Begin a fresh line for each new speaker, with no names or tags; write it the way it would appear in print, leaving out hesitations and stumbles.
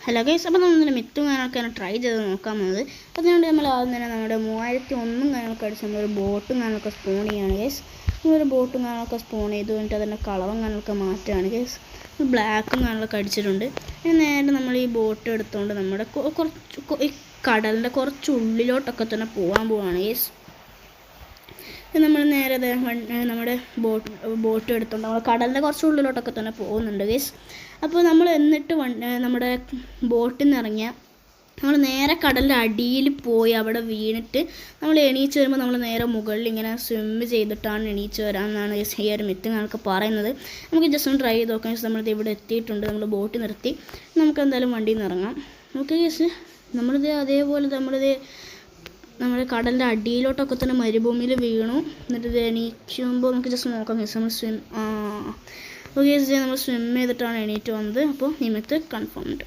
Hello guys, അപ്പോൾ നമ്മൾ മിത്തും കാര്യങ്ങളൊക്കെയാണ് ട്രൈ ചെയ്ത് നോക്കാൻ പോകുന്നത്. അപ്പോൾ അതുകൊണ്ട് നമ്മൾ ആദ്യം തന്നെ നമ്മുടെ 3001 കാര്യങ്ങളൊക്കെ അടിച്ച് നമ്മളൊരു ബോട്ടും കാര്യങ്ങളൊക്കെ സ്പോൺ ചെയ്യുകയാണ് ഗൈസ്. നമ്മളൊരു ബോട്ടും കാര്യങ്ങളൊക്കെ സ്പോൺ ചെയ്ത് കഴിഞ്ഞിട്ട് അതിൻ്റെ കളറും കാര്യങ്ങളൊക്കെ മാറ്റുകയാണ് ഗൈസ്. ബ്ലാക്കും കാര്യങ്ങളൊക്കെ അടിച്ചിട്ടുണ്ട്. ഇനി നേരെ നമ്മൾ ഈ ബോട്ട് എടുത്തുകൊണ്ട് നമ്മുടെ ഈ കടലിൻ്റെ കുറച്ച് ഉള്ളിലോട്ടൊക്കെ തന്നെ പോകാൻ ഗൈസ്. നമ്മൾ നേരെ നമ്മുടെ ബോട്ട് എടുത്തുകൊണ്ട് നമ്മൾ കടലിൻ്റെ കുറച്ച് ഉള്ളിലോട്ടൊക്കെ തന്നെ പോകുന്നുണ്ട് ഗൈസ്. അപ്പോൾ നമ്മൾ എന്നിട്ട് നമ്മുടെ ബോട്ടിൽ നിന്ന് ഇറങ്ങിയ നമ്മൾ നേരെ കടലിൻ്റെ അടിയിൽ പോയി അവിടെ വീണിട്ട് നമ്മൾ എണീച്ച് വരുമ്പോൾ നമ്മൾ നേരെ മുകളിൽ ഇങ്ങനെ സ്വിമ്മ് ചെയ്തിട്ടാണ് എണീച്ച് വരാമെന്നാണ് ഈ ഒരു മിത്ത് ഞങ്ങൾക്ക് പറയുന്നത്. നമുക്ക് ജസ്റ്റ് ഒന്ന് ട്രൈ ചെയ്ത് നോക്കാം. നമ്മളിത് ഇവിടെ എത്തിയിട്ടുണ്ട്. നമ്മൾ ബോട്ട് നിർത്തി നമുക്ക് എന്തായാലും വണ്ടിയിൽ നിന്ന് ഇറങ്ങാം. ഓക്കെ ഗൈസ്, നമ്മളിത് അതേപോലെ നമ്മുടെ കടലിൻ്റെ അടിയിലോട്ടൊക്കെ തന്നെ മരുഭൂമിയിൽ വീണു. എന്നിട്ട് ഇത് എണീക്കുമ്പോൾ നമുക്ക് ജസ്റ്റ് നോക്കാം ഗൈസ്. നമ്മൾ ഓക്കെ, നമ്മൾ സ്വിം ചെയ്തിട്ടാണ് എണീറ്റ് വന്നത്. അപ്പോൾ ഈ മിത്ത് കൺഫേം ഉണ്ട്.